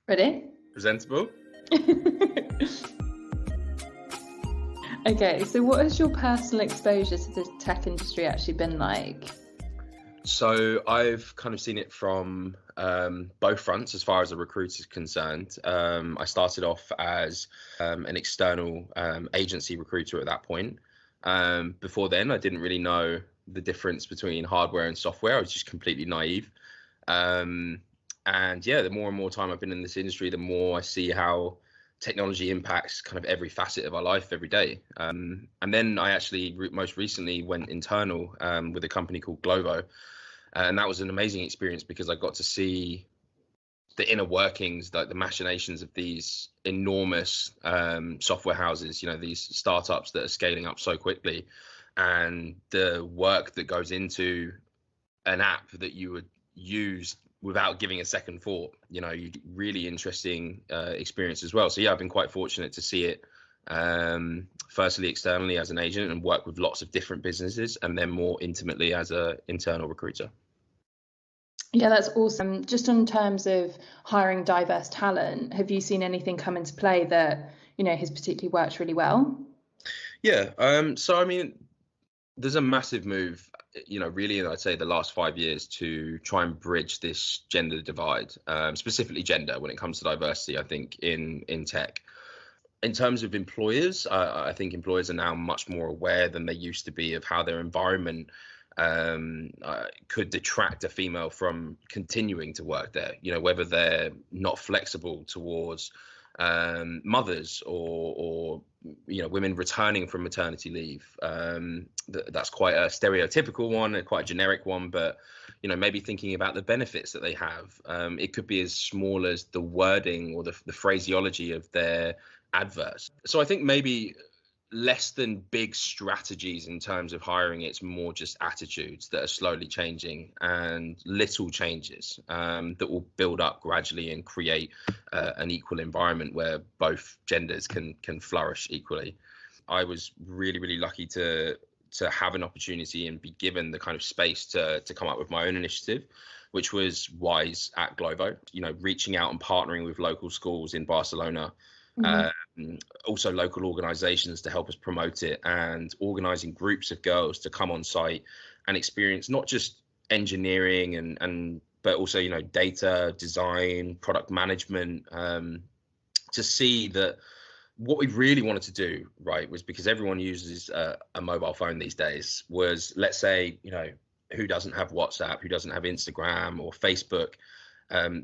Ready? Presentable. Okay, so what has your personal exposure to the tech industry actually been like? So I've kind of seen it from both fronts as far as a recruiter is concerned. I started off as an external agency recruiter at that point. Before then, I didn't really know the difference between hardware and software. I was just completely naive. Um, and yeah, the more and more time I've been in this industry, the more I see how technology impacts kind of every facet of our life every day. And then I actually most recently went internal with a company called Glovo. And that was an amazing experience because I got to see the inner workings, like the machinations of these enormous software houses, these startups that are scaling up so quickly, and the work that goes into an app that you would use without giving a second thought. You really interesting experience as well. So yeah, I've been quite fortunate to see it firstly externally as an agent and work with lots of different businesses, and then more intimately as a internal recruiter. Yeah, that's awesome. Just in terms of hiring diverse talent, have you seen anything come into play that, has particularly worked really well? Yeah. So I mean, there's a massive move, really, I'd say the last 5 years to try and bridge this gender divide, specifically gender when it comes to diversity, I think, in tech. In terms of employers, I think employers are now much more aware than they used to be of how their environment could detract a female from continuing to work there, whether they're not flexible towards mothers or women returning from maternity leave. That's quite a stereotypical one, and quite a generic one, but maybe thinking about the benefits that they have. It could be as small as the wording or the phraseology of their adverts. So I think maybe less than big strategies in terms of hiring, it's more just attitudes that are slowly changing, and little changes that will build up gradually and create an equal environment where both genders can flourish equally. I was really, really lucky to have an opportunity and be given the kind of space to come up with my own initiative, which was WISE at Glovo, reaching out and partnering with local schools in Barcelona. Also local organizations to help us promote it, and organizing groups of girls to come on site and experience not just engineering and but also data design, product management, to see that what we really wanted to do, right, was, because everyone uses a mobile phone these days, was, let's say, who doesn't have WhatsApp, who doesn't have Instagram or Facebook.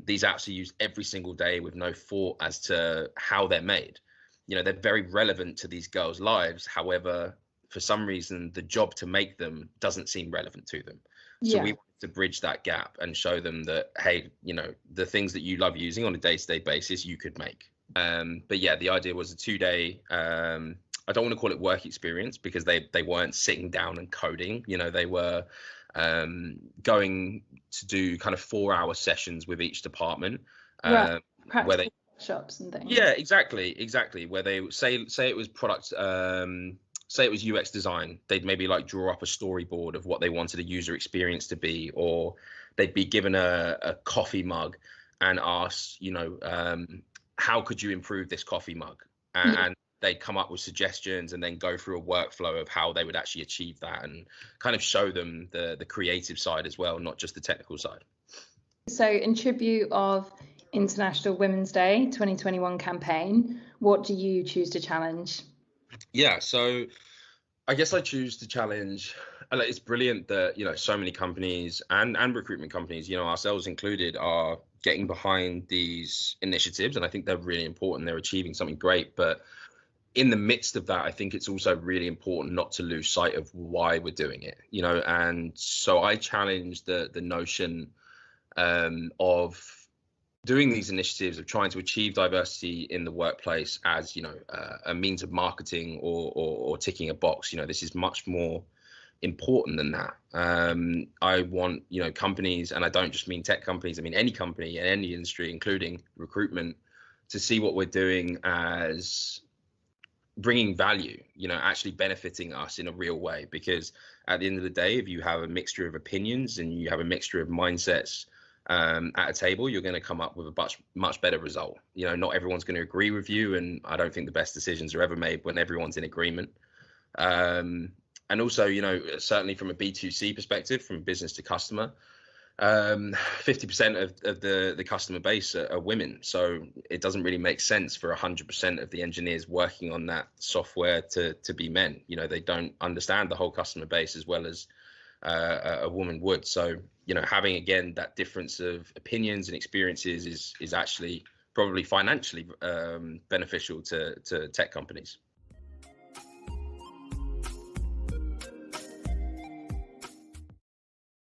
These apps are used every single day with no thought as to how they're made. They're very relevant to these girls' lives. However, for some reason, the job to make them doesn't seem relevant to them. So we wanted to bridge that gap and show them that, hey, the things that you love using on a day-to-day basis, you could make. But yeah, the idea was a 2-day, I don't want to call it work experience, because they weren't sitting down and coding. They were going to do kind of 4-hour sessions with each department, right. Where they shops and things. Yeah, exactly. Where they say it was product, say it was UX design. They'd maybe like draw up a storyboard of what they wanted a user experience to be, or they'd be given a coffee mug and asked, how could you improve this coffee mug? And they'd come up with suggestions and then go through a workflow of how they would actually achieve that, and kind of show them the creative side as well, not just the technical side. So in tribute of International Women's Day 2021 campaign, what do you choose to challenge? Yeah, so I guess I choose to challenge. It's brilliant that so many companies and recruitment companies, ourselves included, are getting behind these initiatives, and I think they're really important. They're achieving something great, but in the midst of that, I think it's also really important not to lose sight of why we're doing it. And so I challenge the notion of doing these initiatives, of trying to achieve diversity in the workplace as a means of marketing or ticking a box. This is much more important than that. I want companies, and I don't just mean tech companies, I mean any company in any industry, including recruitment, to see what we're doing as bringing value, actually benefiting us in a real way. Because at the end of the day, if you have a mixture of opinions and you have a mixture of mindsets at a table, you're going to come up with a much better result. You know, not everyone's going to agree with you, and I don't think the best decisions are ever made when everyone's in agreement. And also, you know, certainly from a B2C perspective, from business to customer, 50% of the customer base are women, so it doesn't really make sense for 100% of the engineers working on that software to be men. You know, they don't understand the whole customer base as well as a woman would. So, you know, having again that difference of opinions and experiences is actually probably financially beneficial to tech companies.